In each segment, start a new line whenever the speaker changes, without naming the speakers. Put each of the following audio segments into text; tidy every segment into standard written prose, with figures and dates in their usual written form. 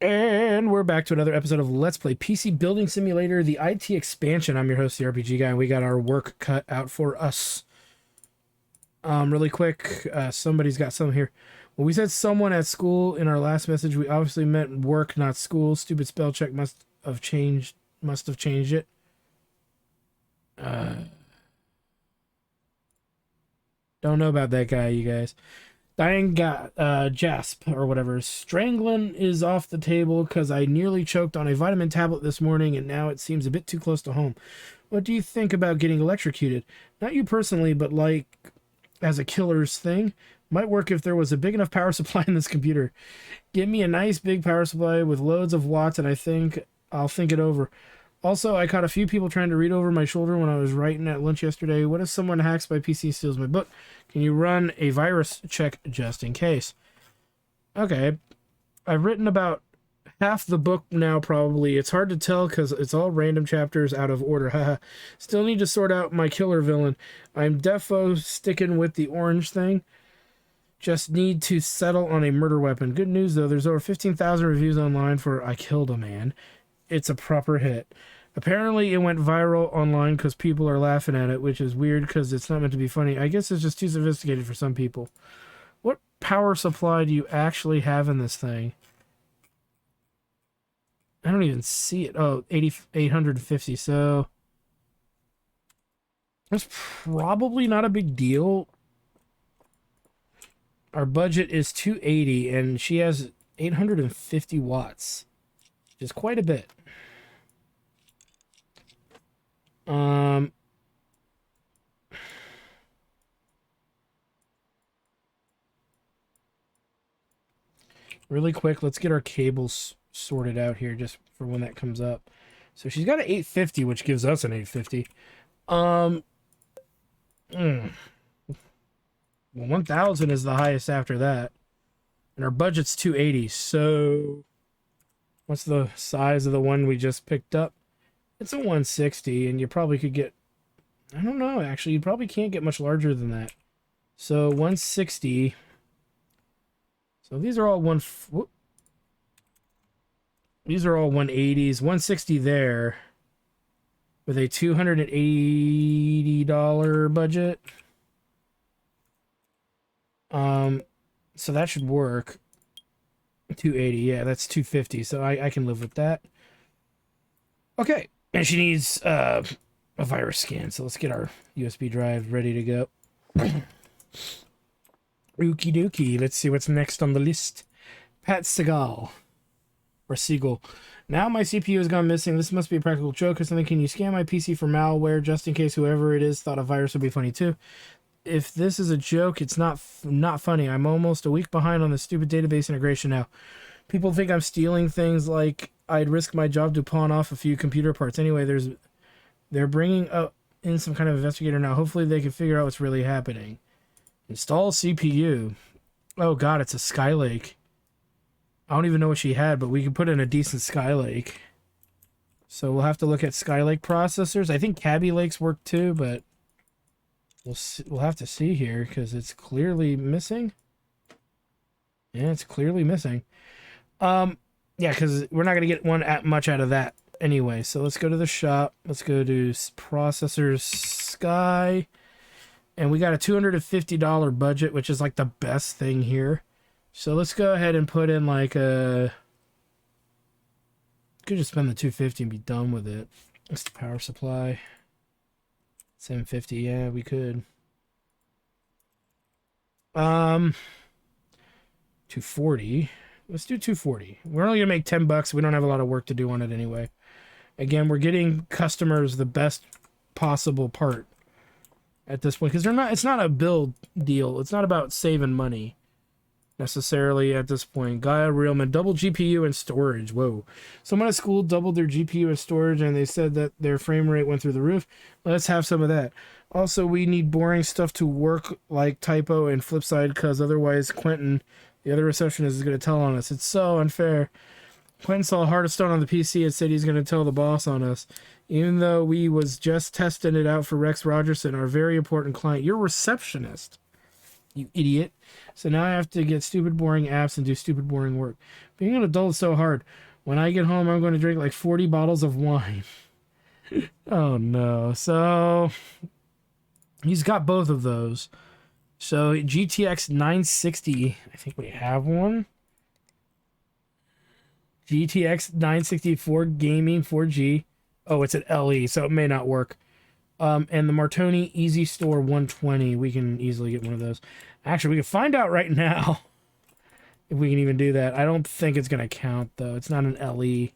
And we're back to another episode of Let's Play PC Building Simulator, the IT expansion. I'm your host, the RPG guy, and we got our work cut out for us. Really quick, somebody's got something here. When we said someone at school in our last message, we obviously meant work, not school. Stupid spell check must have changed it. Don't know about that guy, you guys. Dying Jasp, or whatever. Strangling is off the table because I nearly choked on a vitamin tablet this morning and now it seems a bit too close to home. What do you think about getting electrocuted? Not you personally, but like as a killer's thing. Might work if there was a big enough power supply in this computer. Give me a nice big power supply with loads of watts and I'll think it over. Also, I caught a few people trying to read over my shoulder when I was writing at lunch yesterday. What if someone hacks my PC and steals my book? Can you run a virus check just in case? Okay. I've written about half the book now, probably. It's hard to tell because it's all random chapters out of order. Haha. Still need to sort out my killer villain. I'm defo sticking with the orange thing. Just need to settle on a murder weapon. Good news, though. There's over 15,000 reviews online for I Killed a Man. It's a proper hit. Apparently, it went viral online because people are laughing at it, which is weird because it's not meant to be funny. I guess it's just too sophisticated for some people. What power supply do you actually have in this thing? I don't even see it. Oh, 850. So that's probably not a big deal. Our budget is 280, and she has 850 watts, which is quite a bit. Really quick, let's get our cables sorted out here just for when that comes up. So she's got an 850, which gives us an 850. Well, 1,000 is the highest after that. And our budget's 280, so what's the size of the one we just picked up? It's a 160, and you probably could get... I don't know, actually. You probably can't get much larger than that. So, 160. So, these are all these are all 180s. 160 there. With a $280 budget. So that should work. 280, yeah, that's 250. So, I can live with that. Okay. And she needs a virus scan, so let's get our USB drive ready to go. Okie dokie, let's see what's next on the list. Pat Segal. Or Siegel. Now my CPU has gone missing. This must be a practical joke or something. Can you scan my PC for malware just in case whoever it is thought a virus would be funny too? If this is a joke, it's not funny. I'm almost a week behind on the stupid database integration now. People think I'm stealing things like I'd risk my job to pawn off a few computer parts. Anyway, they're bringing up in some kind of investigator now. Hopefully they can figure out what's really happening. Install CPU. Oh god, it's a Skylake. I don't even know what she had, but we can put in a decent Skylake. So we'll have to look at Skylake processors. I think Kaby Lakes work too, but we'll have to see here because it's clearly missing. Yeah, it's clearly missing. Yeah, because we're not going to get much out of that anyway. So let's go to the shop. Let's go to processors Sky. And we got a $250 budget, which is like the best thing here. So let's go ahead and put in like a... Could just spend the $250 and be done with it. What's the power supply? $750, yeah, we could. $240. Let's do $240. We're only gonna make $10. We don't have a lot of work to do on it anyway. Again, we're getting customers the best possible part at this point because it's not a build deal. It's not about saving money necessarily at this point. Gaia Realman, double GPU and storage. Whoa. Someone at school doubled their GPU and storage and they said that their frame rate went through the roof. Let's have some of that. Also, we need boring stuff to work like typo and flipside because otherwise Quentin, the other receptionist, is going to tell on us. It's so unfair. Quentin saw Hearthstone on the PC and said he's going to tell the boss on us. Even though we was just testing it out for Rex Rogerson, our very important client. Your receptionist. You idiot. So now I have to get stupid, boring apps and do stupid, boring work. Being an adult is so hard. When I get home, I'm going to drink like 40 bottles of wine. Oh, no. So he's got both of those. So GTX 960, I think we have one. GTX 964 gaming 4G. Oh, it's an LE, so it may not work. And the Martoni Easy Store 120. We can easily get one of those. Actually, we can find out right now if we can even do that. I don't think it's going to count, though. It's not an LE.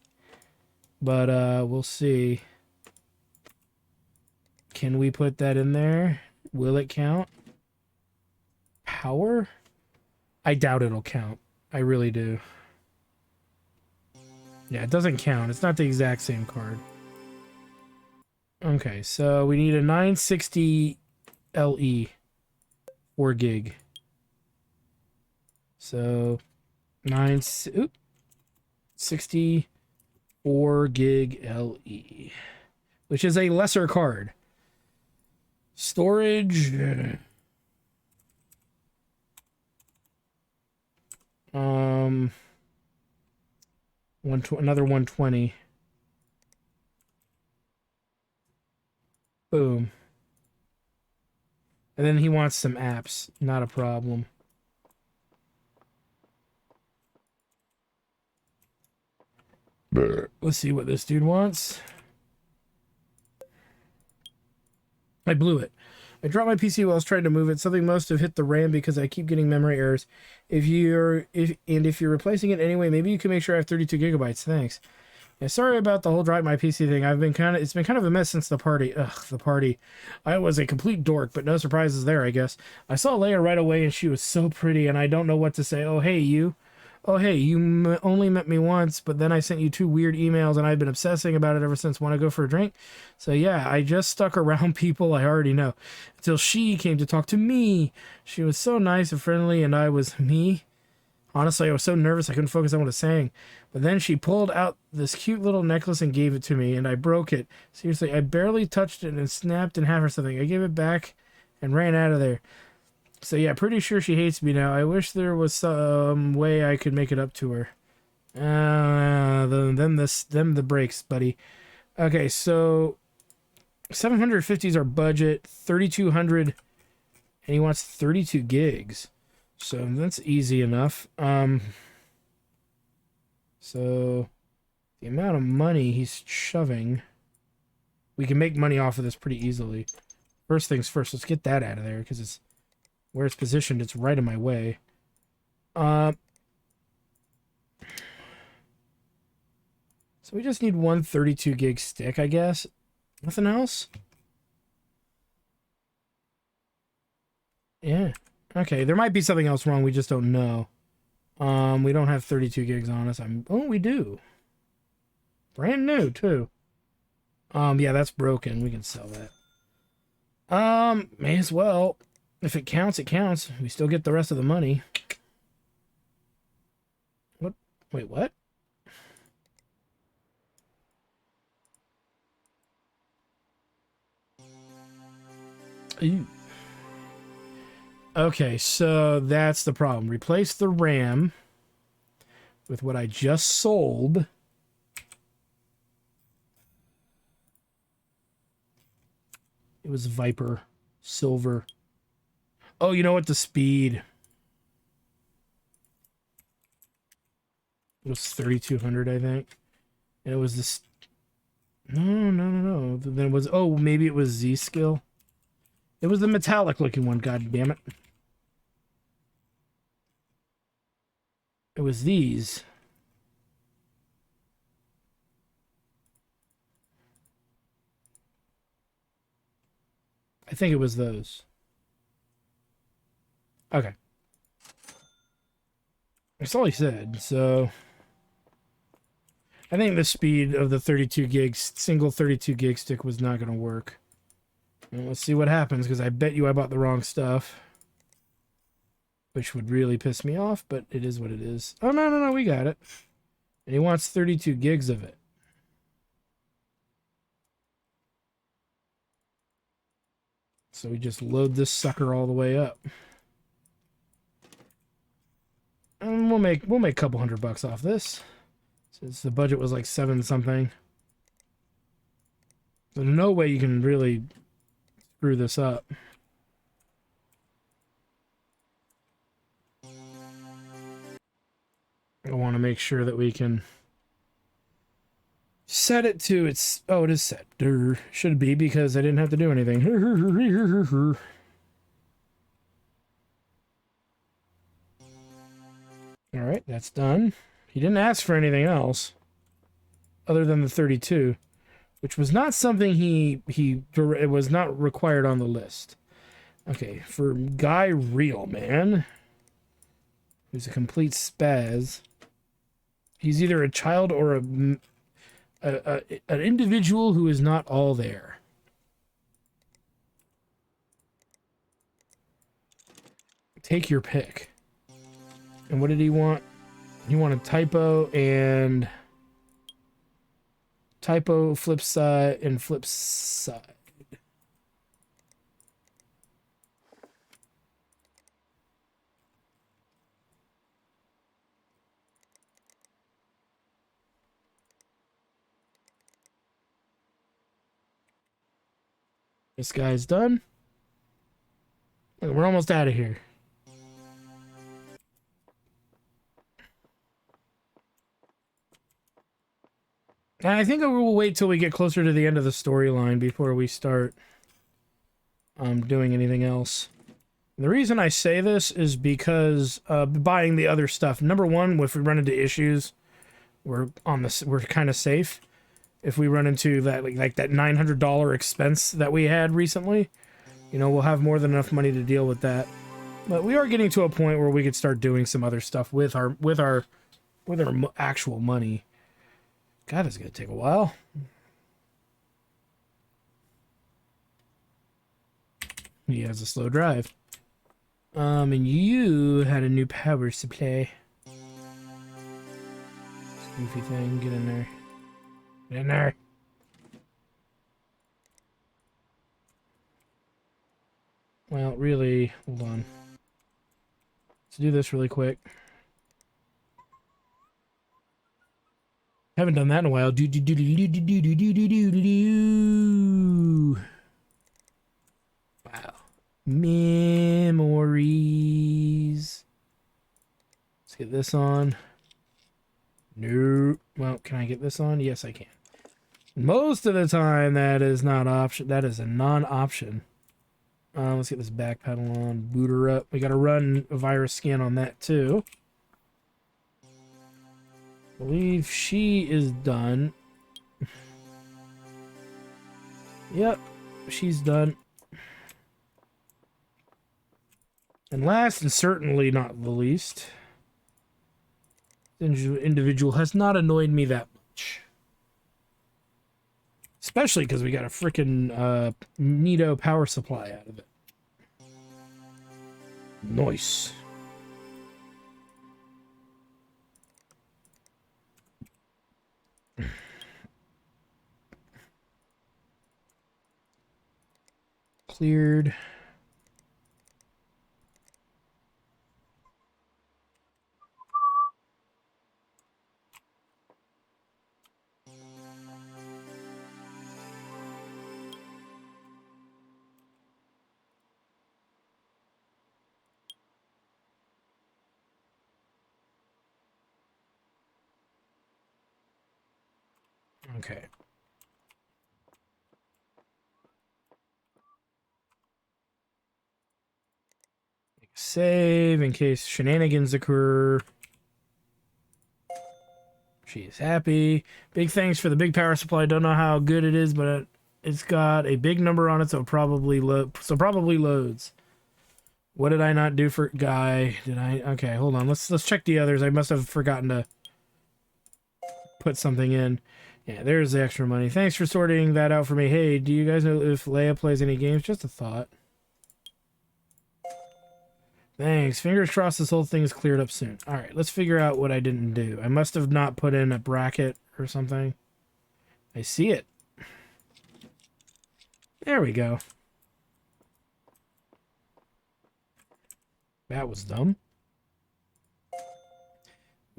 But we'll see. Can we put that in there? Will it count? Power? I doubt it'll count. I really do. Yeah, it doesn't count. It's not the exact same card. Okay, so we need a 960 LE 4 gig. So 64 gig LE, which is a lesser card. Storage. Another 120. Boom. And then he wants some apps. Not a problem. Let's see what this dude wants. I blew it. I dropped my PC while I was trying to move it. Something must have hit the RAM because I keep getting memory errors. If you're replacing it anyway, maybe you can make sure I have 32 gigabytes. Thanks. Yeah, sorry about the whole drop my PC thing. It's been kind of a mess since the party. Ugh, the party. I was a complete dork, but no surprises there, I guess. I saw Leia right away and she was so pretty and I don't know what to say. Oh, hey, you. Oh, hey, you only met me once, but then I sent you 2 weird emails and I've been obsessing about it ever since. Want to go for a drink? So yeah, I just stuck around people I already know until she came to talk to me. She was so nice and friendly and I was me. Honestly, I was so nervous I couldn't focus on what I was saying. But then she pulled out this cute little necklace and gave it to me, and I broke it. Seriously, I barely touched it and it snapped in half or something. I gave it back and ran out of there. So yeah, pretty sure she hates me now. I wish there was some way I could make it up to her. Them the breaks, buddy. Okay, so 750 is our budget. 3,200, and he wants 32 gigs. So that's easy enough. So the amount of money he's shoving, we can make money off of this pretty easily. First things first, let's get that out of there because it's where it's positioned. It's right in my way. So we just need one 32 gig stick, I guess. Nothing else? Yeah. Okay, there might be something else wrong. We just don't know. We don't have 32 gigs on us. Oh, we do. Brand new, too. Yeah, that's broken. We can sell that. May as well. If it counts, it counts. We still get the rest of the money. What? Wait, what? Ew. Okay, so that's the problem. Replace the RAM with what I just sold. It was Viper Silver. Oh, you know what? The speed. It was 3,200, I think. And it was this. No. Then it was. Oh, maybe it was Z skill. It was the metallic looking one. God damn it. It was these. I think it was those. Okay. That's all he said, so I think the speed of the 32 gigs, single 32 gig stick was not going to work. Well, let's see what happens, because I bet you I bought the wrong stuff. Which would really piss me off, but it is what it is. Oh, no, we got it. And he wants 32 gigs of it. So we just load this sucker all the way up. And we'll make a couple $100 off this, since the budget was like 7 something. So no way you can really screw this up. I want to make sure that we can set it to its... Oh, it is set. Should be, because I didn't have to do anything. Alright, that's done. He didn't ask for anything else other than the 32, which was not something it was not required on the list. Okay, for Guy Real, man, who's a complete spaz. He's either a child or an individual who is not all there. Take your pick. And what did he want? He wanted typo and typo, flip side, and flip side. This guy's done. We're almost out of here. And I think we'll wait till we get closer to the end of the storyline before we start doing anything else. The reason I say this is because buying the other stuff. Number one, if we run into issues, we're kind of safe. If we run into that like that $900 expense that we had recently, you know, we'll have more than enough money to deal with that. But we are getting to a point where we could start doing some other stuff with our actual money. God, this is gonna take a while. He has a slow drive. And you had a new power supply. Goofy thing, get in there. Get in there. Well, really, hold on. Let's do this really quick. Haven't done that in a while. Wow. Memories. Let's get this on. No. Well, can I get this on? Yes, I can. Most of the time, that is not option. That is a non-option. Let's get this back pedal on. Boot her up. We got to run a virus scan on that too. I believe she is done. Yep, she's done. And last and certainly not the least, this individual has not annoyed me that much. Especially because we got a freaking neato power supply out of it. Nice. Cleared. Okay. Save in case shenanigans occur. She's happy. Big thanks for the big power supply. Don't know how good it is, but it's got a big number on it, so probably loads. What did I not do for Guy? Did I? Okay, hold on. Let's check the others. I must have forgotten to put something in. Yeah, there's the extra money. Thanks for sorting that out for me. Hey, do you guys know if Leia plays any games? Just a thought. Thanks. Fingers crossed this whole thing is cleared up soon. Alright, let's figure out what I didn't do. I must have not put in a bracket or something. I see it. There we go. That was dumb.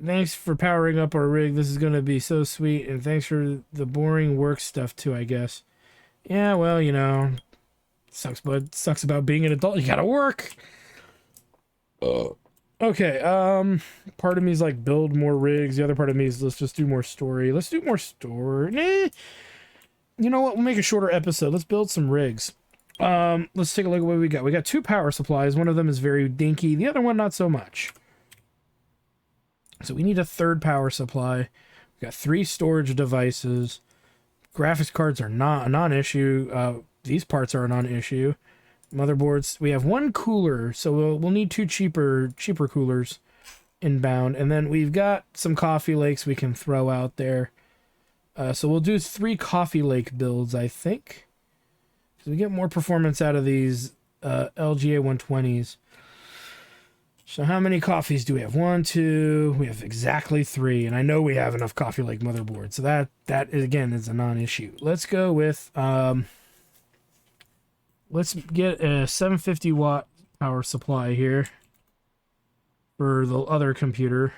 Thanks for powering up our rig. This is going to be so sweet. And thanks for the boring work stuff, too, I guess. Yeah, well, you know, sucks, but sucks about being an adult. You gotta work. Okay, part of me is like build more rigs. The other part of me is let's just do more story. Let's do more story. Nah. You know what? We'll make a shorter episode. Let's build some rigs. Let's take a look at what we got. We got 2 power supplies. One of them is very dinky. The other one, not so much. So we need a 3rd power supply. We got 3 storage devices. Graphics cards are not a non-issue. These parts are a non-issue. Motherboards. We have 1 cooler, so we'll need 2 cheaper coolers inbound. And then we've got some coffee lakes we can throw out there. So we'll do 3 coffee lake builds, I think. So we get more performance out of these LGA 120s. So how many coffees do we have? 1, 2. We have exactly 3, and I know we have enough coffee lake motherboards. So that again is a non-issue. Let's go with let's get a 750 watt power supply here for the other computer.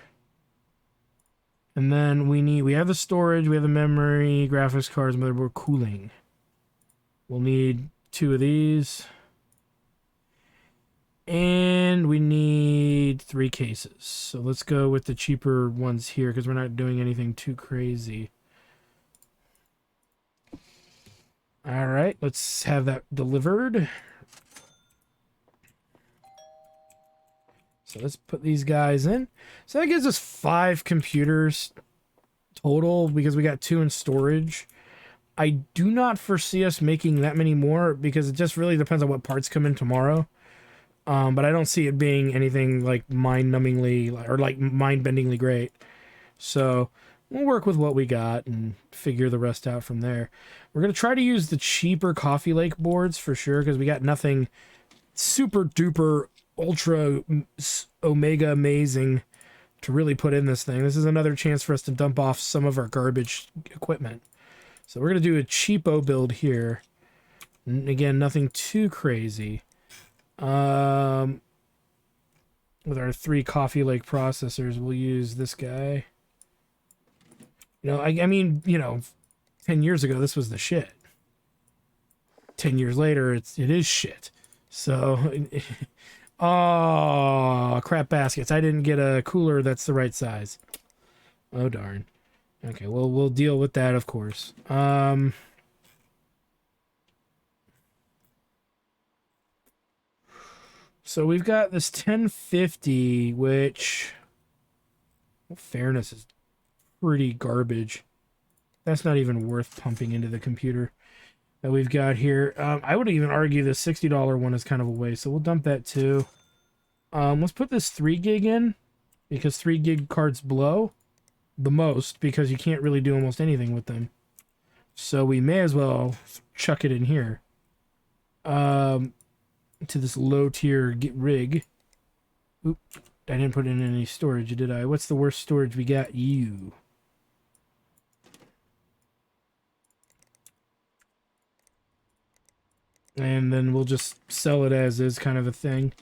And then we have the storage, we have the memory, graphics cards, motherboard, cooling. We'll need 2 of these. And we need 3 cases. So let's go with the cheaper ones here because we're not doing anything too crazy. All right, let's have that delivered. So let's put these guys in. So that gives us 5 computers total because we got 2 in storage. I do not foresee us making that many more because it just really depends on what parts come in tomorrow. But I don't see it being anything like mind-numbingly or like mind-bendingly great. So we'll work with what we got and figure the rest out from there. We're going to try to use the cheaper Coffee Lake boards for sure because we got nothing super duper ultra omega amazing to really put in this thing. This is another chance for us to dump off some of our garbage equipment. So we're going to do a cheapo build here. And again, nothing too crazy. With our 3 Coffee Lake processors, we'll use this guy. You know, I mean, you know, 10 years ago, this was the shit. 10 years later, it is shit. So, oh, crap baskets. I didn't get a cooler that's the right size. Oh, darn. Okay, well, we'll deal with that, of course. So we've got this 1050, which, well, fairness, is pretty garbage. That's not even worth pumping into the computer that we've got here. I would even argue the $60 one is kind of a waste, so we'll dump that too. Let's put this 3 gig in, because 3 gig cards blow the most, because you can't really do almost anything with them. So we may as well chuck it in here. To this low tier rig. Oop, I didn't put in any storage, did I? What's the worst storage we got? You. And then we'll just sell it as is, kind of a thing.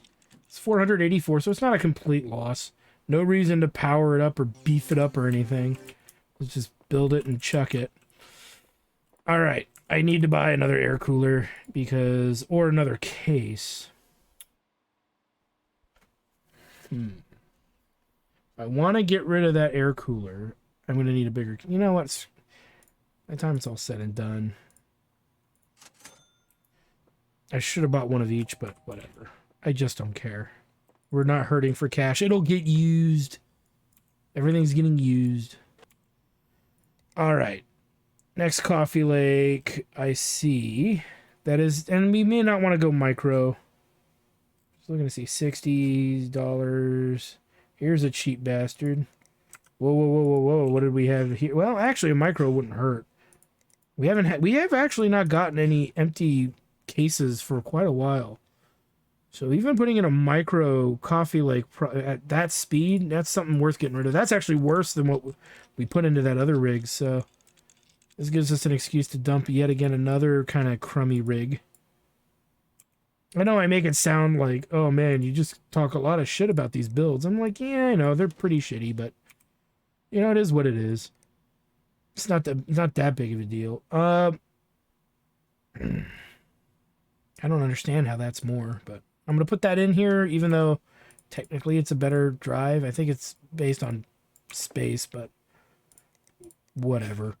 It's 484, so it's not a complete loss. No reason to power it up or beef it up or anything. Let's just build it and chuck it. All right. I need to buy another air cooler because, or another case. I want to get rid of that air cooler. I'm going to need a bigger, you know what? By the time it's all said and done. I should have bought one of each, but whatever. I just don't care. We're not hurting for cash. It'll get used. Everything's getting used. All right. Next Coffee Lake, I see. That is, and we may not want to go micro. Just looking to see $60. Here's a cheap bastard. Whoa, whoa, whoa, whoa, whoa. What did we have here? Well, actually, a micro wouldn't hurt. We have actually not gotten any empty cases for quite a while. So even putting in a micro Coffee Lake at that speed, that's something worth getting rid of. That's actually worse than what we put into that other rig, so this gives us an excuse to dump yet again another kind of crummy rig. I know I make it sound like, oh man, you just talk a lot of shit about these builds. I'm like, yeah, I know, they're pretty shitty, but You know, it is what it is. It's not that big of a deal. I don't understand how that's more, but I'm gonna put that in here, even though technically it's a better drive. I think it's based on space, but whatever.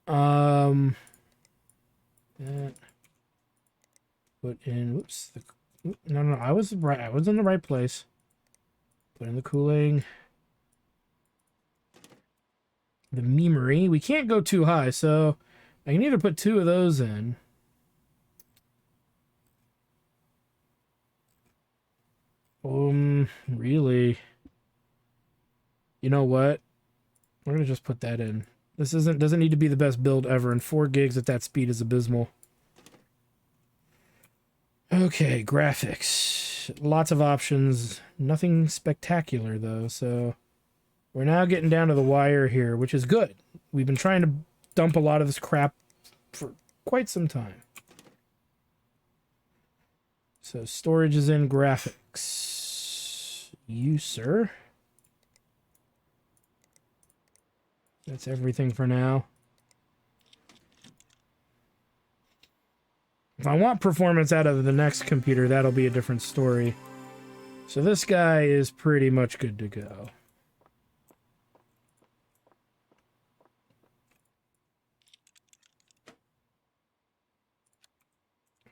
That put in. Whoops. No. I was right. I was in the right place. Put in the cooling. The memory. We can't go too high, so I can either put 2 of those in. Really? You know what? We're gonna just put that in. This doesn't need to be the best build ever, and 4 gigs at that speed is abysmal. Okay, graphics. Lots of options. Nothing spectacular though, so we're now getting down to the wire here, which is good. We've been trying to dump a lot of this crap for quite some time. So storage is in, graphics. You, sir. That's everything for now. If I want performance out of the next computer, that'll be a different story. So this guy is pretty much good to go.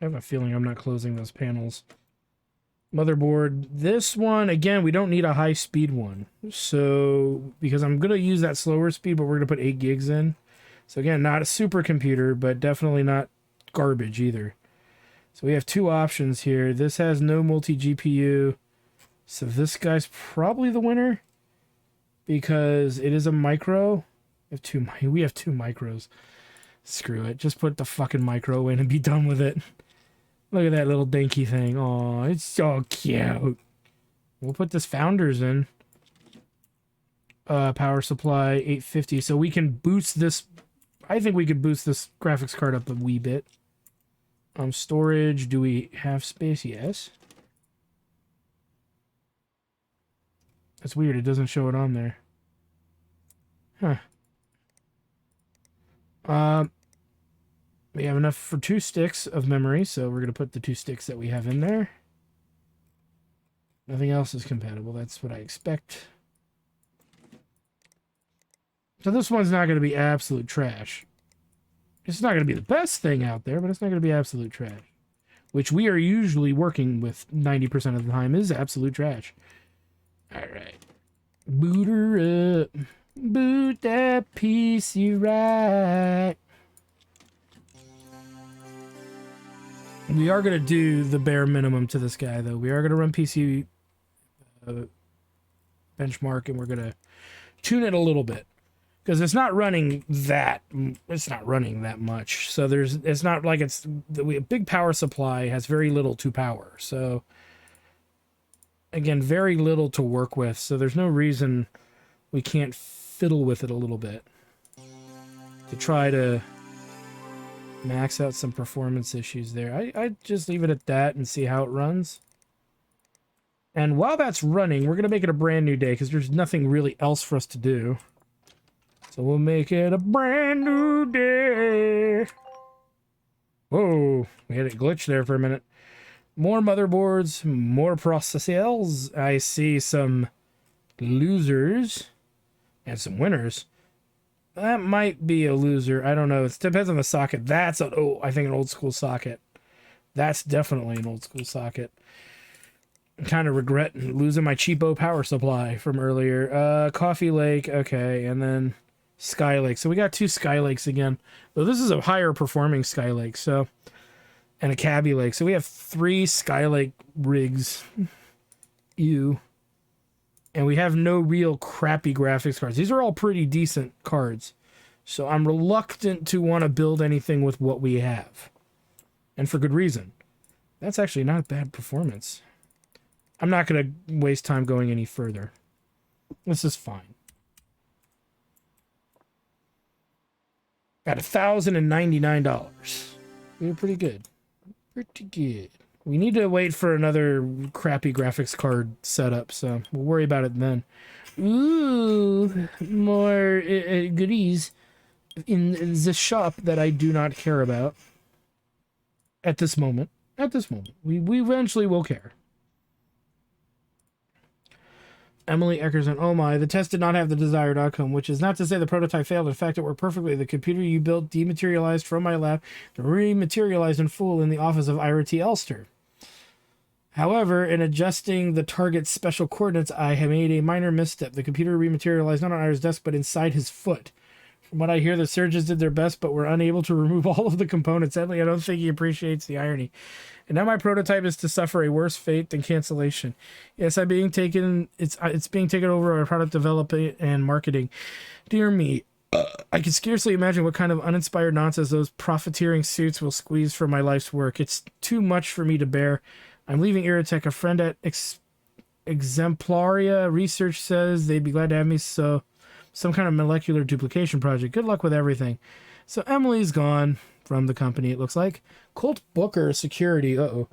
I have a feeling I'm not closing those panels. Motherboard. This one, again, we don't need a high-speed one. So, because I'm going to use that slower speed, but we're going to put 8 gigs in. So again, not a supercomputer, but definitely not garbage either. So we have 2 options here. This has no multi-GPU. So this guy's probably the winner. Because it is a micro. We have 2 micros. Screw it. Just put the fucking micro in and be done with it. Look at that little dinky thing. Oh, it's so cute. We'll put this Founders in. Power supply 850. So we can boost this. I think we could boost this graphics card up a wee bit. Storage. Do we have space? Yes. That's weird. It doesn't show it on there. Huh. We have enough for 2 sticks of memory, so we're going to put the 2 sticks that we have in there. Nothing else is compatible. That's what I expect. So this one's not going to be absolute trash. It's not going to be the best thing out there, but it's not going to be absolute trash. Which we are usually working with 90% of the time is absolute trash. Alright. Boot her up. Boot that PC right. We are going to do the bare minimum to this guy, though. We are going to run PSU benchmark, and we're going to tune it a little bit. Because it's not running that much. So it's not like a big power supply has very little to power. So, again, very little to work with. So there's no reason we can't fiddle with it a little bit. To try to max out some performance issues there. I just leave it at that and see how it runs. And while that's running, we're going to make it a brand new day because there's nothing really else for us to do. So we'll make it a brand new day. Whoa, we had it glitch there for a minute. More motherboards, more processors. I see some losers and some winners. That might be a loser. I don't know. It depends on the socket. That's I think an old school socket. That's definitely an old school socket. I kind of regret losing my cheapo power supply from earlier. Coffee Lake, okay, and then Skylake. So we got 2 Skylakes again. Though this is a higher performing Skylake, so and a Cabby Lake. So we have 3 Skylake rigs. Ew. And we have no real crappy graphics cards. These are all pretty decent cards. So I'm reluctant to want to build anything with what we have. And for good reason. That's actually not bad performance. I'm not going to waste time going any further. This is fine. Got $1,099. We were pretty good. Pretty good. We need to wait for another crappy graphics card setup, so we'll worry about it then. Ooh, more goodies in the shop that I do not care about at this moment. At this moment, we eventually will care. Emily Eckerson, oh my, the test did not have the desired outcome, which is not to say the prototype failed. In fact, it worked perfectly. The computer you built dematerialized from my lab and rematerialized in full in the office of Ira T. Elster. However, in adjusting the target's special coordinates, I have made a minor misstep. The computer rematerialized not on Ira's desk, but inside his foot. From what I hear, the surgeons did their best, but were unable to remove all of the components. Sadly, I don't think he appreciates the irony. And now my prototype is to suffer a worse fate than cancellation. Yes, I'm being taken. It's being taken over by product development and marketing. Dear me, I can scarcely imagine what kind of uninspired nonsense those profiteering suits will squeeze from my life's work. It's too much for me to bear. I'm leaving Irritech. A friend at Exemplaria Research says they'd be glad to have me. So, some kind of molecular duplication project. Good luck with everything. So Emily's gone from the company, it looks like. Colt Booker Security. Uh-oh.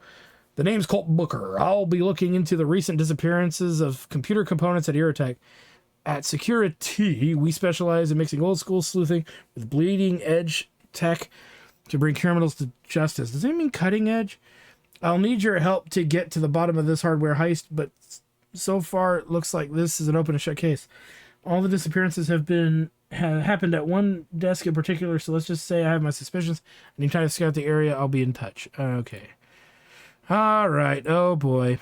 The name's Colt Booker. I'll be looking into the recent disappearances of computer components at Irritech. At Security, we specialize in mixing old school sleuthing with bleeding edge tech to bring criminals to justice. Does that mean cutting edge? I'll need your help to get to the bottom of this hardware heist, but so far it looks like this is an open and shut case. All the disappearances have happened at one desk in particular, so let's just say I have my suspicions. Anytime I scout the area, I'll be in touch. Okay. All right. Oh, boy.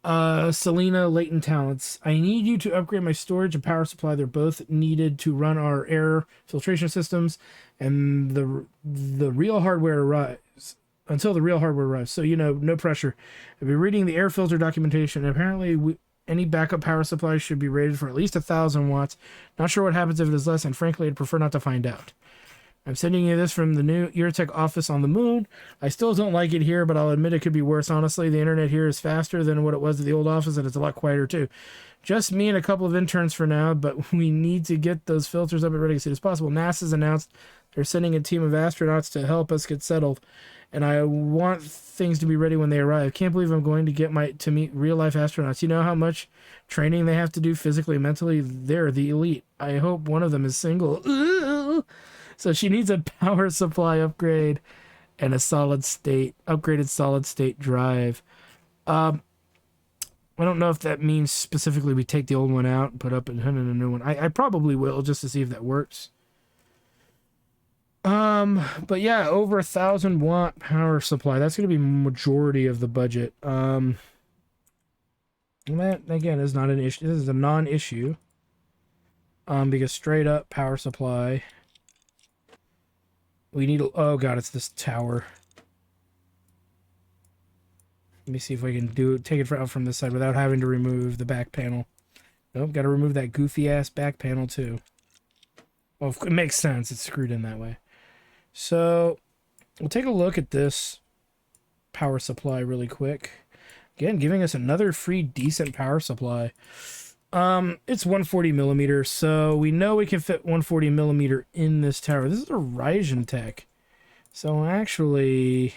Selena Latent Talents. I need you to upgrade my storage and power supply. They're both needed to run our air filtration systems and the real hardware arrives. Until the real hardware arrives. So, no pressure. I've been reading the air filter documentation. Apparently, any backup power supply should be rated for at least 1,000 watts. Not sure what happens if it is less, and frankly, I'd prefer not to find out. I'm sending you this from the new Irritech office on the moon. I still don't like it here, but I'll admit it could be worse. Honestly, the internet here is faster than what it was at the old office, and it's a lot quieter, too. Just me and a couple of interns for now, but we need to get those filters up and ready as soon as possible. NASA's announced they're sending a team of astronauts to help us get settled, and I want things to be ready when they arrive. Can't believe I'm going to meet real-life astronauts. You know how much training they have to do physically and mentally? They're the elite. I hope one of them is single. Ooh. So she needs a power supply upgrade and a upgraded solid state drive. I don't know if that means specifically we take the old one out and put up a new one. I probably will, just to see if that works. But yeah, over 1,000 watt power supply. That's going to be majority of the budget. That again is not an issue. This is a non-issue. Because straight up power supply. We need. Oh god, it's this tower. Let me see if we can take it out from this side without having to remove the back panel. Nope, got to remove that goofy ass back panel too. Well, it makes sense. It's screwed in that way. So, we'll take a look at this power supply really quick. Again, giving us another free decent power supply. It's 140 millimeter, so we know we can fit 140 millimeter in this tower. This is a Ryzen tech. So actually,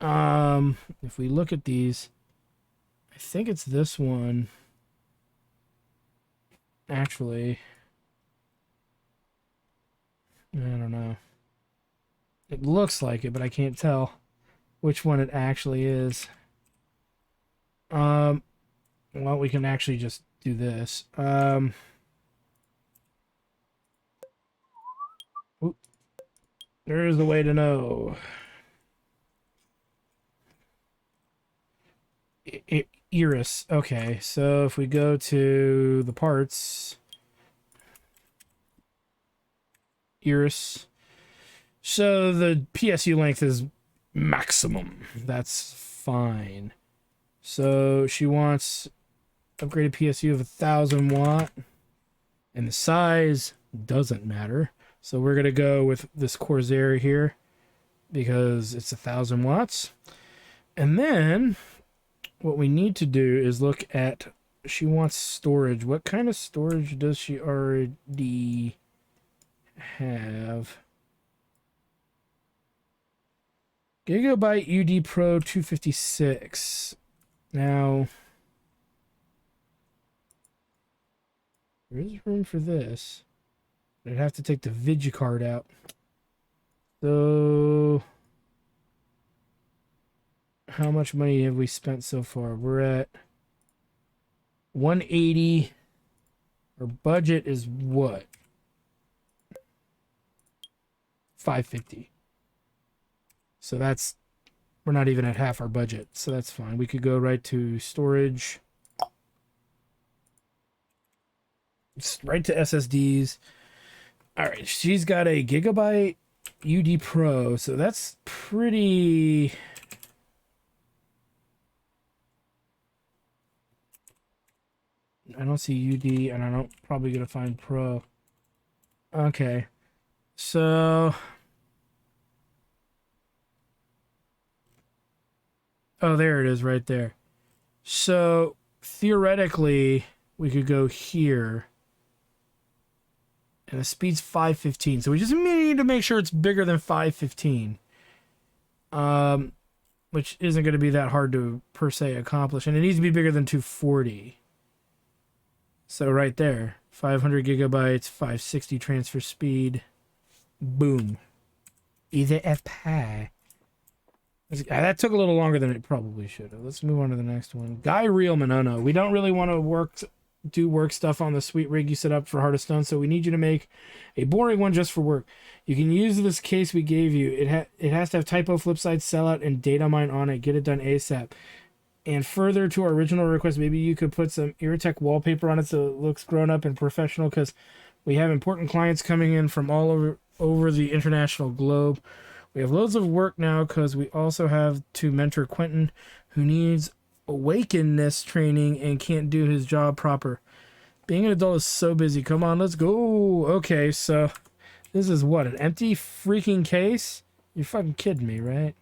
if we look at these, I think it's this one. Actually, I don't know. It looks like it, but I can't tell which one it actually is. Well, we can actually just do this. There's the way to know. Iris. Okay, so if we go to the parts, Iris. So the PSU length is maximum. That's fine. So she wants upgraded PSU of 1,000 watt, and the size doesn't matter. So we're gonna go with this Corsair here because it's 1,000 watts. And then what we need to do is look at, she wants storage. What kind of storage does she already have? Gigabyte UD Pro 256. Now, there is room for this. I'd have to take the Vigi card out. So, how much money have we spent so far? We're at 180. Our budget is what? 550. So that's, we're not even at half our budget. So that's fine. We could go right to storage. Right to SSDs. All right, she's got a Gigabyte UD Pro, so that's pretty. I don't see UD, and I don't probably gonna find Pro. Okay, so oh, there it is, right there. So theoretically, we could go here. And the speed's 515. So we just need to make sure it's bigger than 515. Which isn't going to be that hard to, per se, accomplish. And it needs to be bigger than 240. So right there. 500 gigabytes, 560 transfer speed. Boom. Either F pie. That took a little longer than it probably should have. Let's move on to the next one. Guy Reelman. Oh no, we don't really want to do work stuff on the sweet rig you set up for Heart of Stone, so we need you to make a boring one just for work. You can use this case we gave you. It has to have typo, flip side, sellout, and data mine on it. Get it done ASAP. And further to our original request, maybe you could put some Irritech wallpaper on it so it looks grown up and professional, because we have important clients coming in from all over the international globe. We have loads of work now because we also have to mentor Quentin, who needs awakenness training and can't do his job proper. Being an adult is so busy. Come on, let's go. Okay, so this is what, an empty freaking case? You're fucking kidding me, right?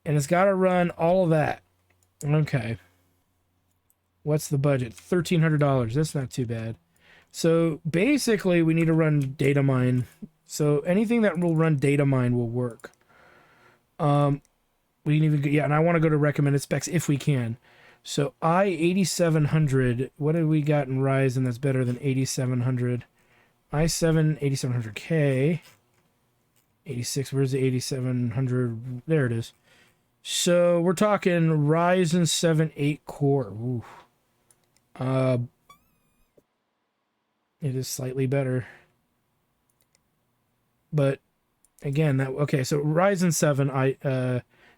And it's got to run all of that. Okay. What's the budget? $1,300. That's not too bad. So basically, we need to run data mine. So anything that will run data mine will work. We can even go, yeah, and I want to go to recommended specs if we can. So i8700, what do we got in Ryzen that's better than 8700? i7 8700K. 86, where's the 8700? There it is. So we're talking Ryzen 7 8 core. Ooh. It is slightly better. But again, that okay, so Ryzen 7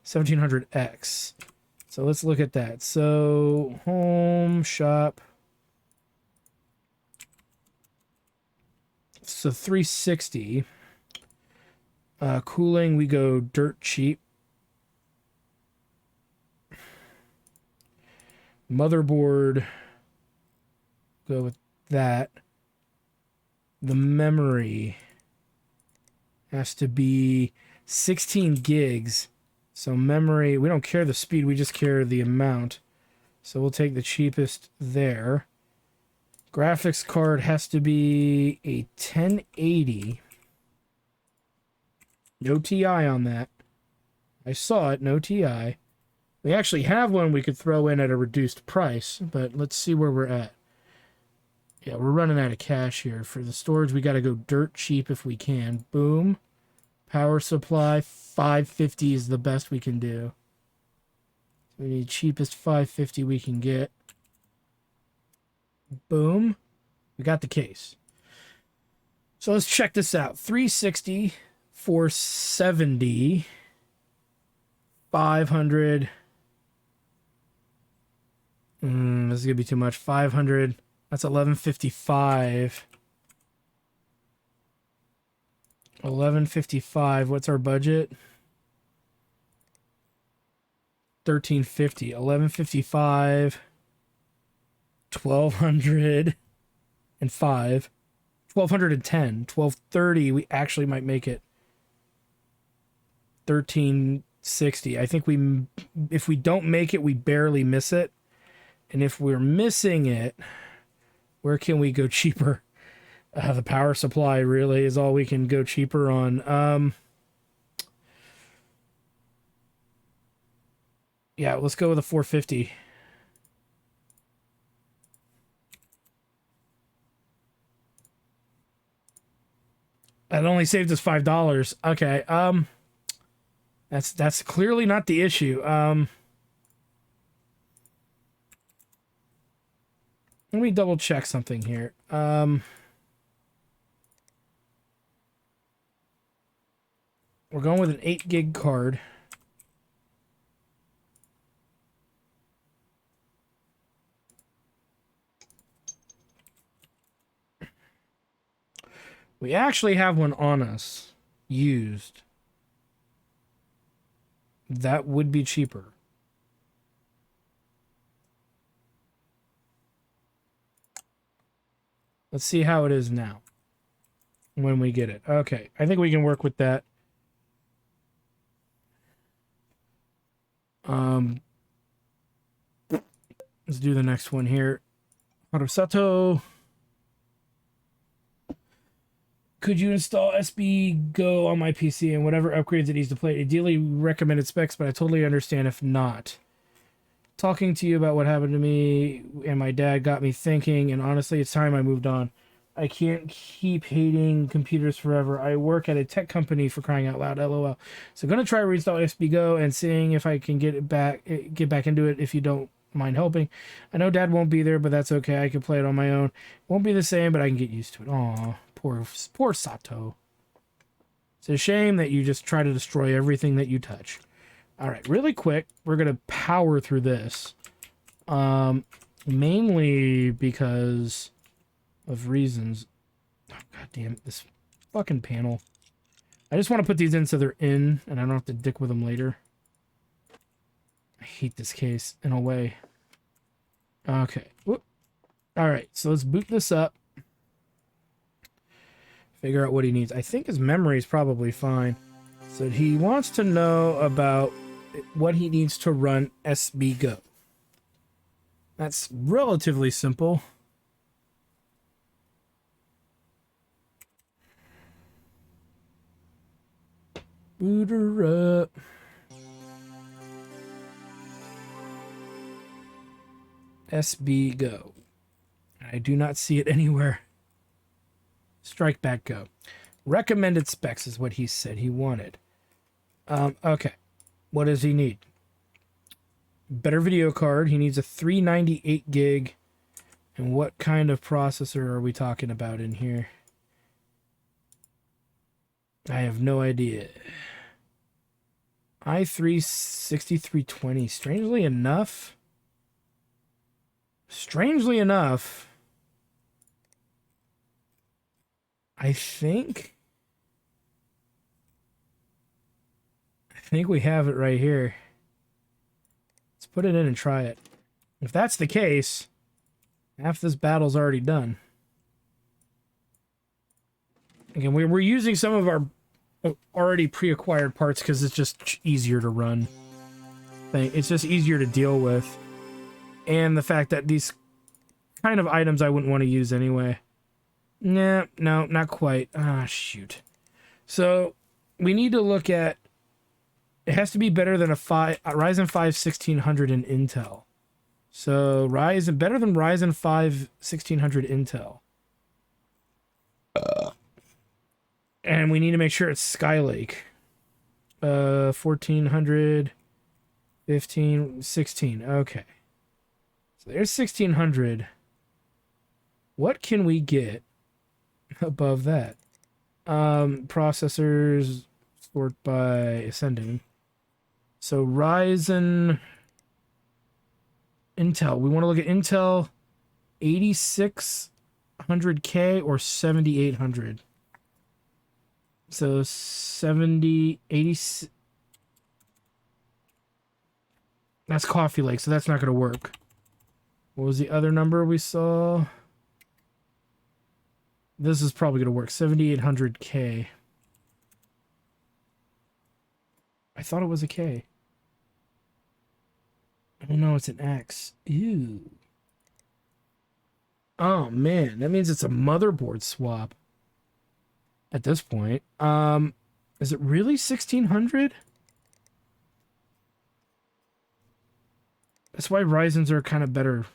1700X. So let's look at that. So home shop. So 360. Cooling, we go dirt cheap. Motherboard, go with that. The memory has to be 16 gigs. So memory, we don't care the speed, we just care the amount. So we'll take the cheapest there. Graphics card has to be a 1080. No TI on that. I saw it, no TI. We actually have one we could throw in at a reduced price, but let's see where we're at. Yeah, we're running out of cash here. For the storage, we got to go dirt cheap if we can. Boom. Power supply, 550 is the best we can do. We need cheapest 550 we can get. Boom. We got the case. So let's check this out. 360, 470, 500. This is going to be too much. 500. That's 1155. 1155. What's our budget? 1350. 1155. 1200 and 5. 1210. 1230. We actually might make it 1360. I think if we don't make it, we barely miss it. And if we're missing it, where can we go cheaper? The power supply really is all we can go cheaper on. Yeah, let's go with a 450. That only saved us $5. Okay, that's clearly not the issue. Let me double check something here. We're going with an 8 gig card. We actually have one on us, used. That would be cheaper. Let's see how it is now when we get it. Okay, I think we can work with that. Let's do the next one here. Harusato. Could you install SB Go on my PC and whatever upgrades it needs to play? Ideally recommended specs, but I totally understand if not. Talking to you about what happened to me and my dad got me thinking, and honestly, it's time I moved on. I can't keep hating computers forever. I work at a tech company, for crying out loud, LOL. So gonna try to reinstall SB Go and seeing if I can get back into it if you don't mind helping. I know Dad won't be there, but that's okay. I can play it on my own. Won't be the same, but I can get used to it. Aw, poor Sato. It's a shame that you just try to destroy everything that you touch. All right, really quick, we're gonna power through this, mainly because of reasons. Oh, God damn it, this fucking panel. I just want to put these in so they're in, and I don't have to dick with them later. I hate this case in a way. Okay. Whoop. All right, so let's boot this up. Figure out what he needs. I think his memory is probably fine. So he wants to know about what he needs to run SB Go. That's relatively simple. Boot her up. SB Go. I do not see it anywhere. Strike back Go. Recommended specs is what he said he wanted. Okay. What does he need? Better video card. He needs a 398 gig. And what kind of processor are we talking about in here? I have no idea. i3 6320. Strangely enough, I think we have it right here. Let's put it in and try it. If that's the case, half this battle's already done. Again, we're using some of our already pre-acquired parts because it's just easier to run. It's just easier to deal with. And the fact that these kind of items I wouldn't want to use anyway. Nah, no, not quite. Ah, shoot. So, we need to look at... It has to be better than a Ryzen 5 1600 in Intel. So, better than Ryzen 5 1600 Intel. And we need to make sure it's Skylake. 1400, 15, 16. Okay. So there's 1600. What can we get above that? Processors sort by ascending. So Ryzen, Intel. We want to look at Intel 8600K or 7800. So 80. That's Coffee Lake, so that's not going to work. What was the other number we saw? This is probably going to work. 7800K. I thought it was a K. Oh no, it's an X. Ew. Oh man, that means it's a motherboard swap. At this point. Is it really 1600? That's why Ryzen's are kind of better.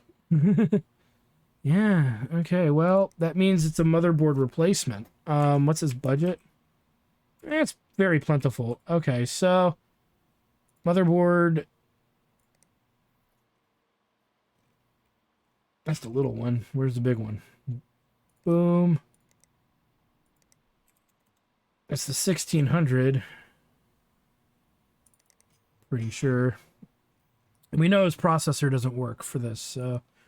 Yeah, okay, well, that means it's a motherboard replacement. What's his budget? It's very plentiful. Okay, so motherboard. That's the little one. Where's the big one? Boom. That's the 1600. Pretty sure. And we know his processor doesn't work for this,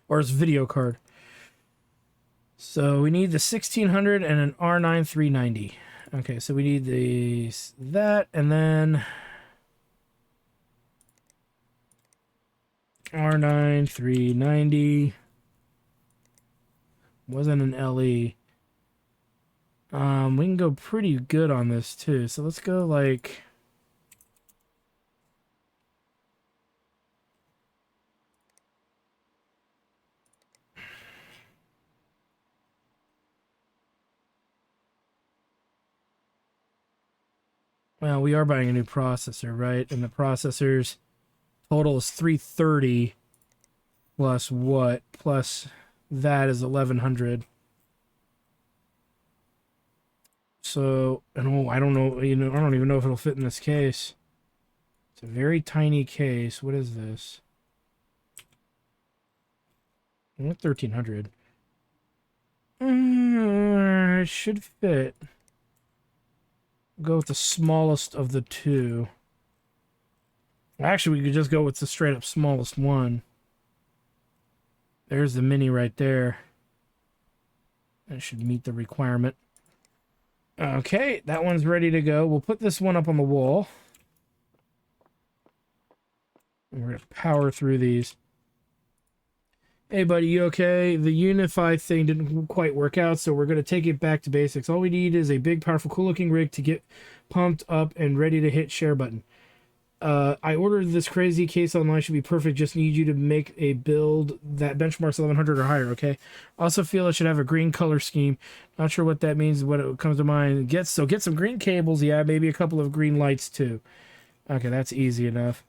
or his video card. So we need the 1600 and an R9 390. Okay, so we need that, and then R9 390. Wasn't an LE. We can go pretty good on this too. So let's go like. Well, we are buying a new processor, right? And the processor's total is 330 plus what? Plus that is 1100. So, and oh, I don't know, I don't even know if it'll fit in this case. It's a very tiny case. What is this? 1300. It should fit. Go with the smallest of the two. Actually, we could just go with the straight up smallest one. There's the mini right there. That should meet the requirement. Okay, that one's ready to go. We'll put this one up on the wall. And we're going to power through these. Hey, buddy, you okay? The Unify thing didn't quite work out, so we're going to take it back to basics. All we need is a big, powerful, cool-looking rig to get pumped up and ready to hit share button. I ordered this crazy case online. Should be perfect. Just need you to make a build that benchmarks 1100 or higher, okay? Also feel it should have a green color scheme. Not sure what that means, what it comes to mind. Get some green cables, yeah, maybe a couple of green lights, too. Okay, that's easy enough.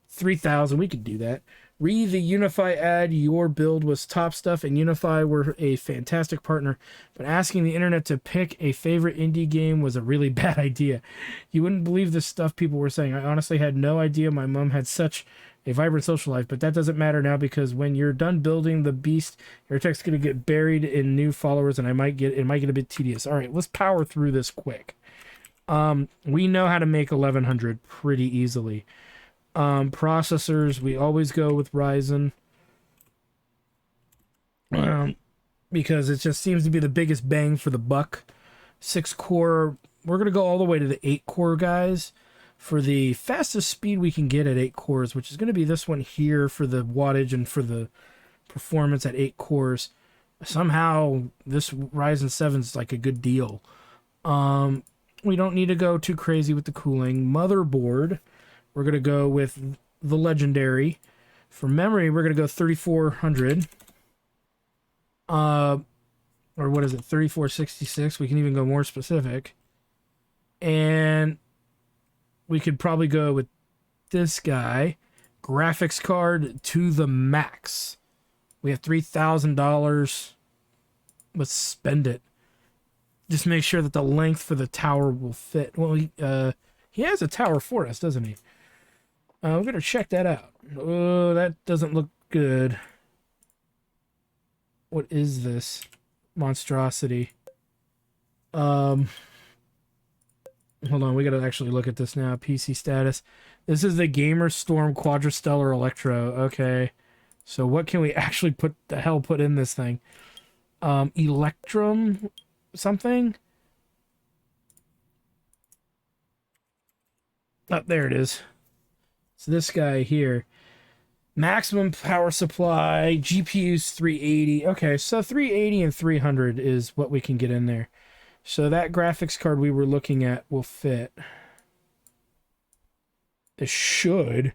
3,000, we could do that. Read the Unify ad. Your build was top stuff, and Unify were a fantastic partner. But asking the internet to pick a favorite indie game was a really bad idea. You wouldn't believe the stuff people were saying. I honestly had no idea my mom had such a vibrant social life, but that doesn't matter now because when you're done building the beast, your tech's going to get buried in new followers, and it might get a bit tedious. All right, let's power through this quick. We know how to make 1100 pretty easily. Processors, we always go with Ryzen because it just seems to be the biggest bang for the buck. 6-core, we're going to go all the way to the 8-core, guys, for the fastest speed we can get at 8 cores, which is going to be this one here for the wattage and for the performance at 8 cores. Somehow, this Ryzen 7 is like a good deal. We don't need to go too crazy with the cooling. Motherboard, we're going to go with the legendary. For memory, we're going to go 3400. Or what is it? 3466. We can even go more specific. And we could probably go with this guy. Graphics card to the max. We have $3,000. Let's spend it. Just make sure that the length for the tower will fit. Well, he has a tower for us, doesn't he? We're going to check that out. Oh, that doesn't look good. What is this monstrosity? Hold on, we got to actually look at this now. PC status. This is the Gamer Storm Quadristellar Electro. Okay. So what can we actually put in this thing? Electrum something? Oh, there it is. So this guy here, maximum power supply, GPU's 380. Okay, so 380 and 300 is what we can get in there. So that graphics card we were looking at will fit. This should.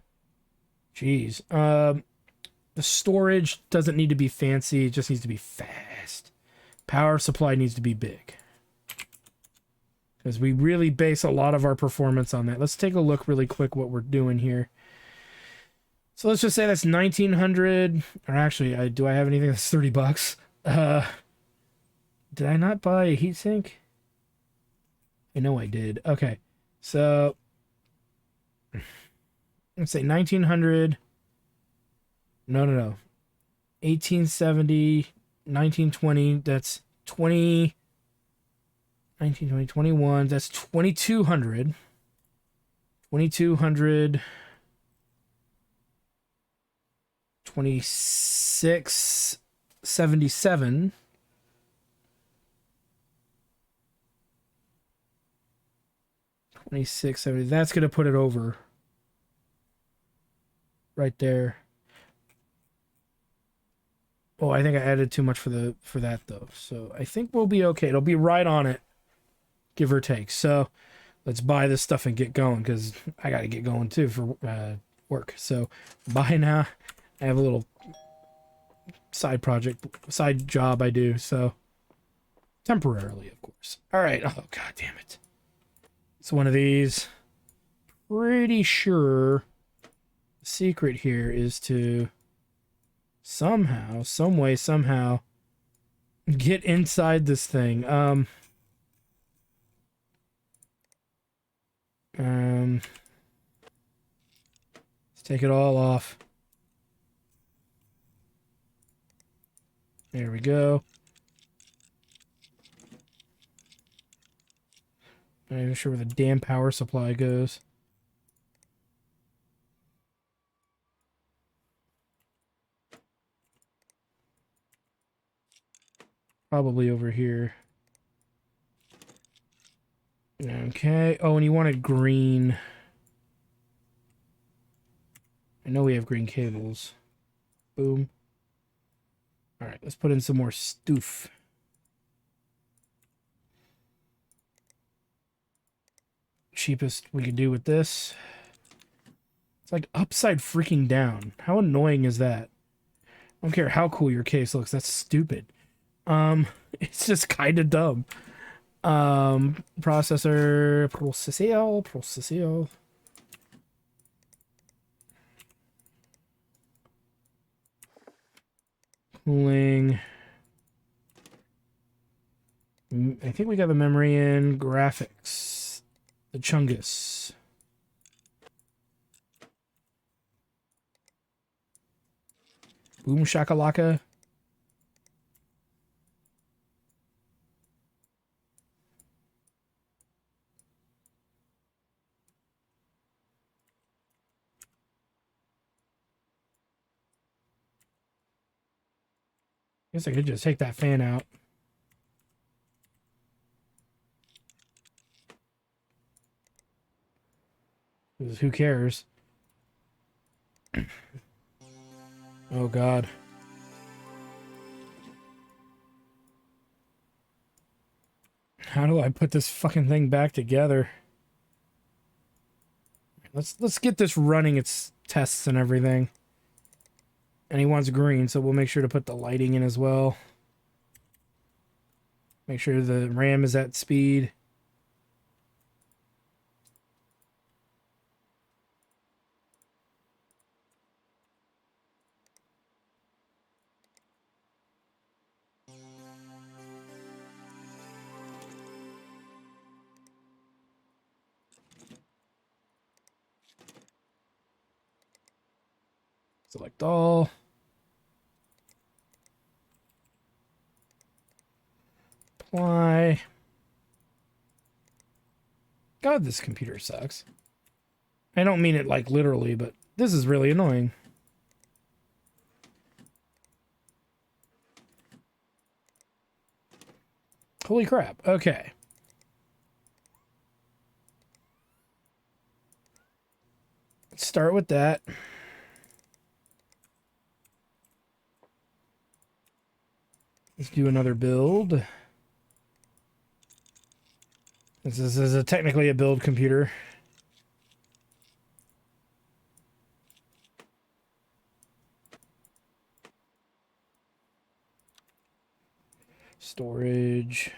Jeez. The storage doesn't need to be fancy. It just needs to be fast. Power supply needs to be big. Because we really base a lot of our performance on that. Let's take a look really quick what we're doing here. So let's just say that's 1900, or actually, do I have anything that's 30 bucks? Did I not buy a heatsink? I know I did. Okay. So let's say 1900. No. 1870, 1920. That's 20. 1920, 21. That's 2200. 2200. 2677. 2670. That's going to put it over right there. Oh, I think I added too much for that though. So I think we'll be okay. It'll be right on it, give or take. So let's buy this stuff and get going, because I got to get going too for work. So buy now. I have a little side job I do. So temporarily, of course. All right. Oh, God damn it. It's one of these. Pretty sure the secret here is to somehow, some way, somehow get inside this thing. Let's take it all off. There we go. I'm not even sure where the damn power supply goes. Probably over here. Okay. Oh, and you wanted green. I know we have green cables. Boom. All right, let's put in some more stoof. Cheapest we could do with this. It's like upside freaking down. How annoying is that? I don't care how cool your case looks. That's stupid. It's just kind of dumb. Processor. Cooling. I think we got the memory in. Graphics. The Chungus. Boom shakalaka. Guess I could just take that fan out. Who cares? Oh, God. How do I put this fucking thing back together? Let's get this running its tests and everything. And he wants green, so we'll make sure to put the lighting in as well. Make sure the RAM is at speed. Select all. Apply. God, this computer sucks. I don't mean it like literally, but this is really annoying. Holy crap. Okay. Let's start with that. Let's do another build. This is technically a build computer. Storage.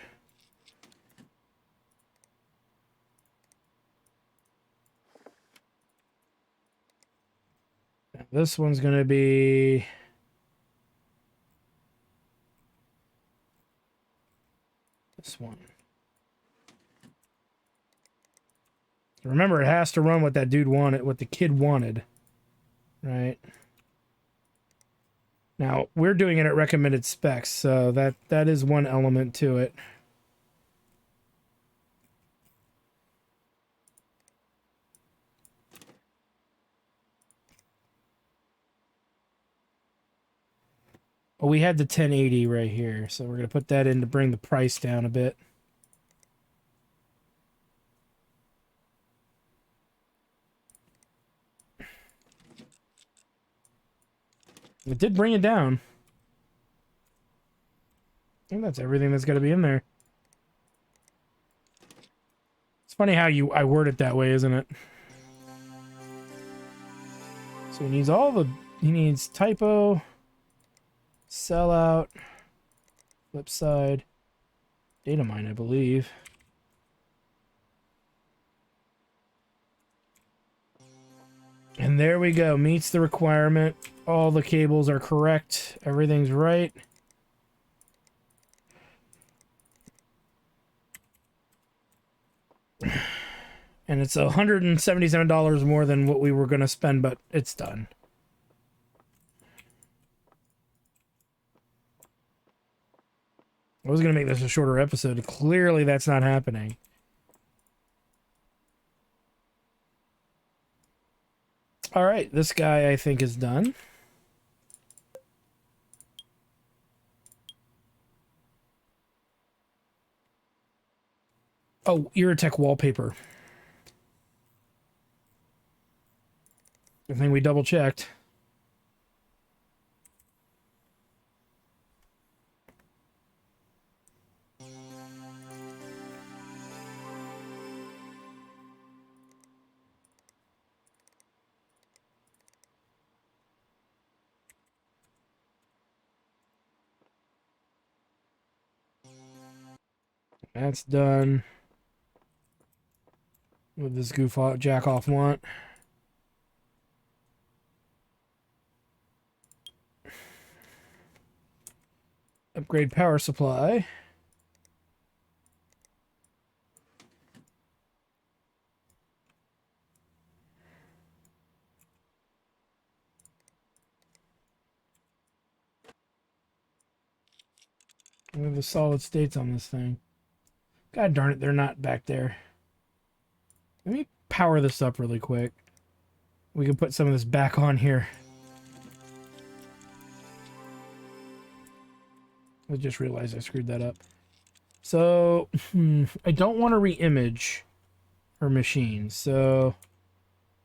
This one's going to be this one. Remember, it has to run what that dude wanted, what the kid wanted. Right? Now, we're doing it at recommended specs, so that is one element to it. Well, we had the 1080 right here, so we're going to put that in to bring the price down a bit. It did bring it down. And that's everything that's got to be in there. It's funny how I word it that way, isn't it? So he needs typo, sellout, flip side, data mine, I believe. And there we go, meets the requirement. All the cables are correct. Everything's right. And it's $177 more than what we were going to spend, but it's done. I was going to make this a shorter episode. Clearly, that's not happening. All right, this guy, I think, is done. Oh, Irritech wallpaper. I think we double-checked. That's done. With this goof off, jack off want. Upgrade power supply. We have the solid states on this thing. God darn it, they're not back there. Let me power this up really quick. We can put some of this back on here. I just realized I screwed that up. So, I don't want to re-image her machine, so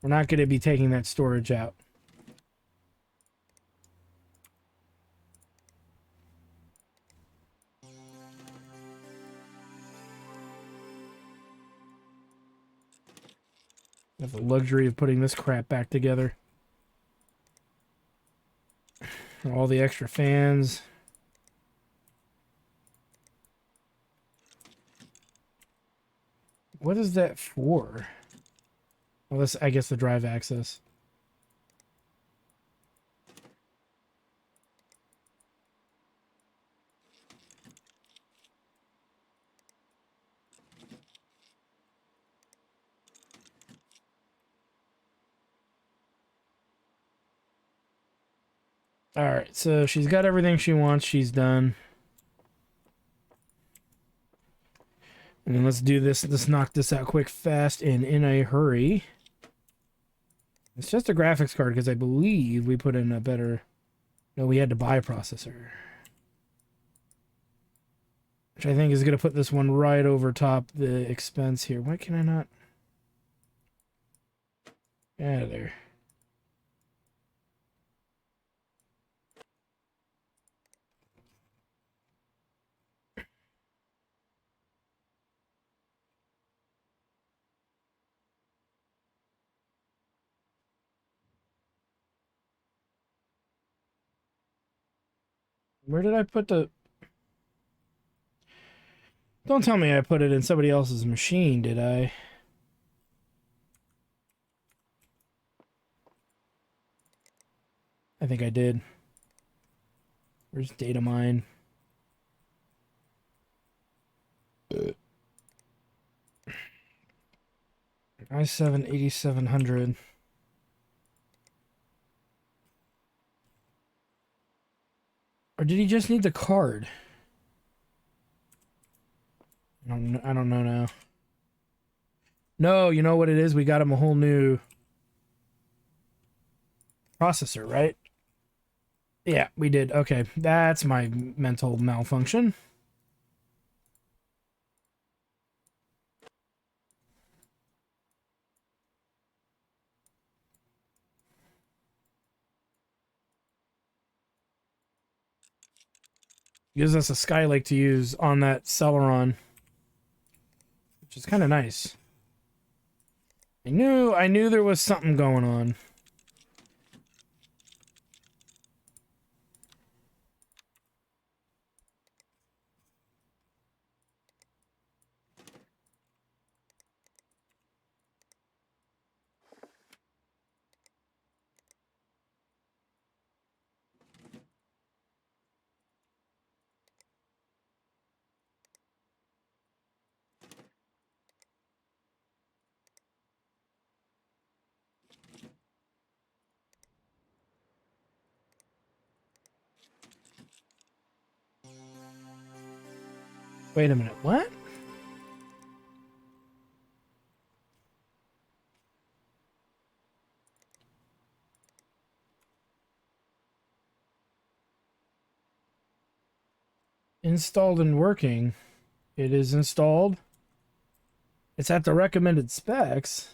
we're not going to be taking that storage out. I have the luxury of putting this crap back together. All the extra fans. What is that for? Well, this, I guess, the drive access. Alright, so she's got everything she wants. She's done. And then let's do this. Let's knock this out quick, fast, and in a hurry. It's just a graphics card because I believe we put in a better... No, we had to buy a processor. Which I think is going to put this one right over top the expense here. Why can I not... Get out of there. Where did I put the... Don't tell me I put it in somebody else's machine, did I? think I did. Where's data mine? i7 8700. Or did he just need the card? I don't know now. No, you know what it is? We got him a whole new processor, right? Yeah, we did. Okay, that's my mental malfunction. Gives us a Skylake to use on that Celeron, which is kind of nice. I knew there was something going on. Wait a minute, what? Installed and working. It is installed. It's at the recommended specs.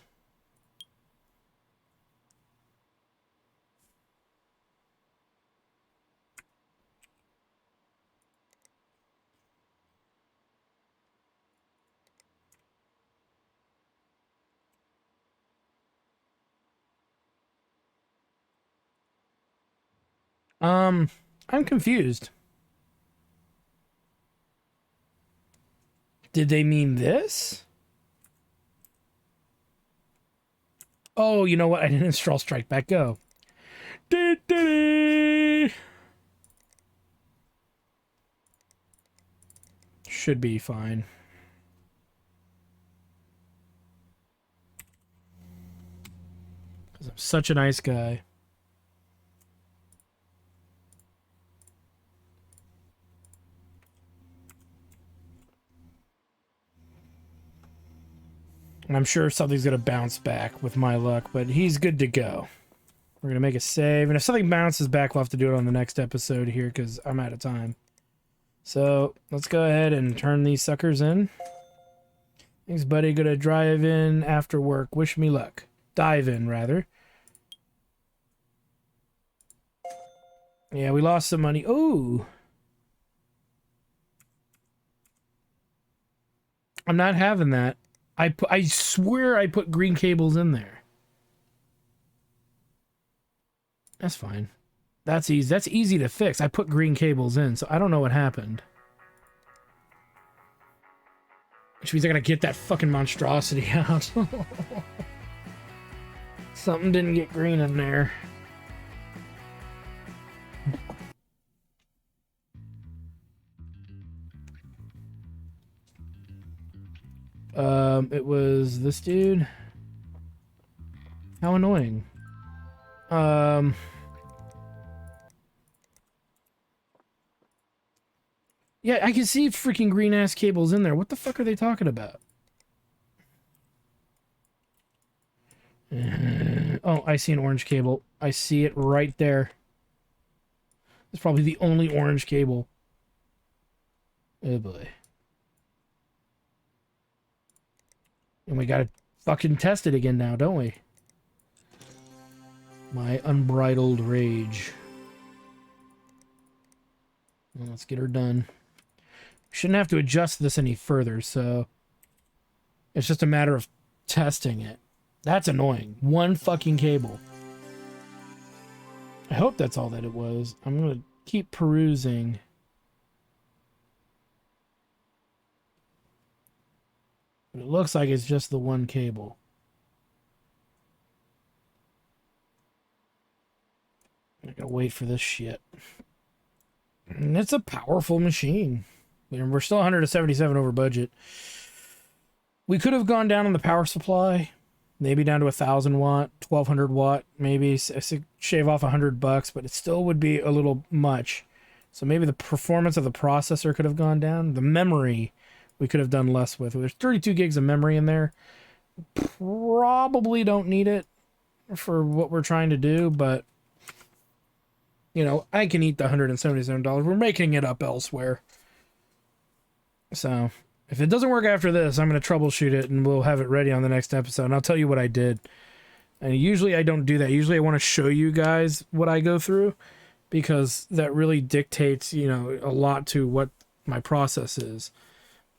I'm confused. Did they mean this? Oh, you know what? I didn't install Strike Back Go. Should be fine. Because I'm such a nice guy. And I'm sure something's going to bounce back with my luck, but he's good to go. We're going to make a save. And if something bounces back, we'll have to do it on the next episode here because I'm out of time. So let's go ahead and turn these suckers in. Thanks, buddy. Gonna drive in after work. Wish me luck. Dive in, rather. Yeah, we lost some money. Ooh. I'm not having that. I swear I put green cables in there. That's fine. That's easy. That's easy to fix. I put green cables in, so I don't know what happened. Which means I gotta get that fucking monstrosity out. Something didn't get green in there. It was this dude. How annoying. Yeah, I can see freaking green ass cables in there. What the fuck are they talking about? Oh, I see an orange cable. I see it right there. It's probably the only orange cable. Oh boy. And we gotta fucking test it again now, don't we? My unbridled rage. Well, let's get her done. Shouldn't have to adjust this any further, so it's just a matter of testing it. That's annoying. One fucking cable. I hope that's all that it was. I'm gonna keep perusing. But it looks like it's just the one cable. I can Gotta wait for this shit. And it's a powerful machine. And we're still 177 over budget. We could have gone down on the power supply, maybe down to 1,000 watt, 1,200 watt, maybe shave off $100, but it still would be a little much. So maybe the performance of the processor could have gone down. The memory we could have done less with. There's 32 gigs of memory in there. Probably don't need it for what we're trying to do, but you know, I can eat the $177. We're making it up elsewhere. So if it doesn't work after this, I'm going to troubleshoot it and we'll have it ready on the next episode. And I'll tell you what I did. And usually I don't do that. Usually I want to show you guys what I go through because that really dictates, you know, a lot to what my process is.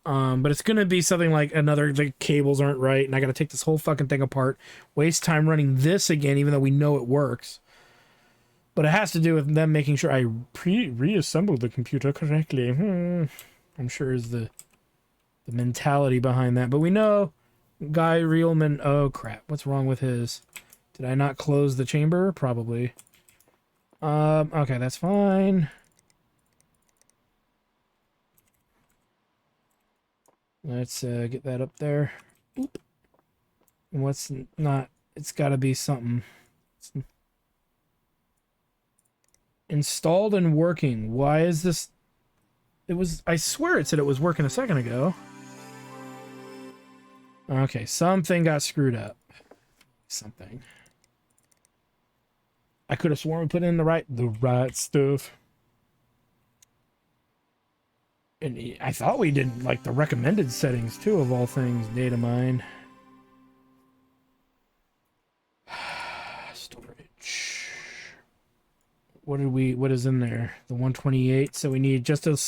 But it's going to be something like the cables aren't right and I got to take this whole fucking thing apart, waste time running this again, even though we know it works. But it has to do with them making sure I reassembled the computer correctly. I'm sure is the mentality behind that. But we know Guy Reelman... Oh, crap. What's wrong with his... Did I not close the chamber? Probably. Okay, that's fine. Let's get that up there. Oop. And what's not... It's got to be something... Installed and working. Why is this... It was... I swear it said it was working a second ago. Okay, something got screwed up. Something. I could have sworn we put in the right stuff. And I thought we did, like, the recommended settings, too, of all things. Data mine. Storage. What is in there? The 128. So we need just a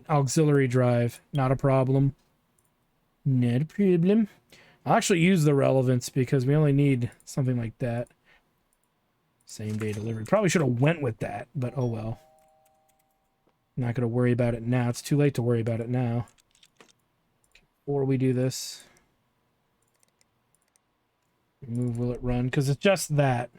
auxiliary drive. Not a problem. Not a problem. I'll actually use the relevance because we only need something like that. Same day delivery. Probably should have went with that, but oh well. Not going to worry about it now. It's too late to worry about it now. Before we do this. Remove will it run? Because it's just that.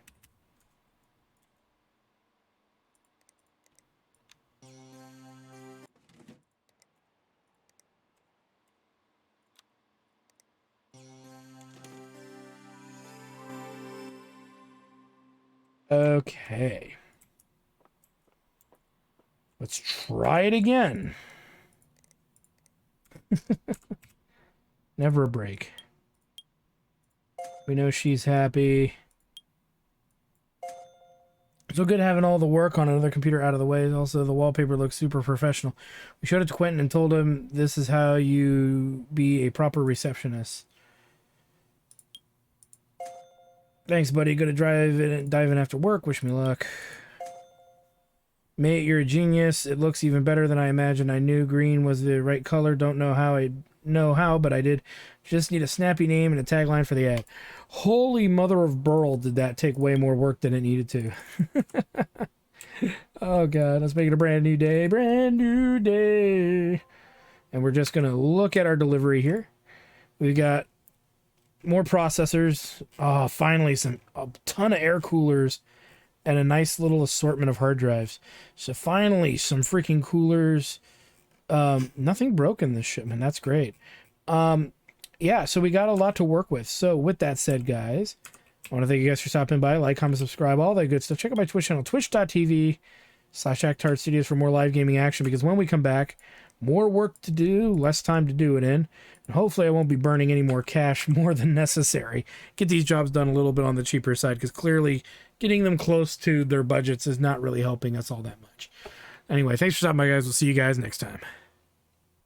Okay. Let's try it again. Never a break. We know she's happy. So good having all the work on another computer out of the way. Also, the wallpaper looks super professional. We showed it to Quentin and told him this is how you be a proper receptionist. Thanks, buddy. Gonna dive in after work. Wish me luck. Mate, you're a genius. It looks even better than I imagined. I knew green was the right color. Don't know how, but I did. Just need a snappy name and a tagline for the ad. Holy mother of Burl, did that take way more work than it needed to. Oh, God. Let's make it a brand new day. Brand new day. And we're just going to look at our delivery here. We've got more processors. Oh, finally, a ton of air coolers. And a nice little assortment of hard drives. So finally, some freaking coolers. Nothing broke in this shipment. That's great. Yeah, so we got a lot to work with. So with that said, guys, I want to thank you guys for stopping by. Like, comment, subscribe, all that good stuff. Check out my Twitch channel, twitch.tv/ActHard Studios for more live gaming action. Because when we come back, more work to do, less time to do it in. And hopefully I won't be burning any more cash more than necessary. Get these jobs done a little bit on the cheaper side. Because clearly getting them close to their budgets is not really helping us all that much. Anyway, thanks for stopping by, guys. We'll see you guys next time.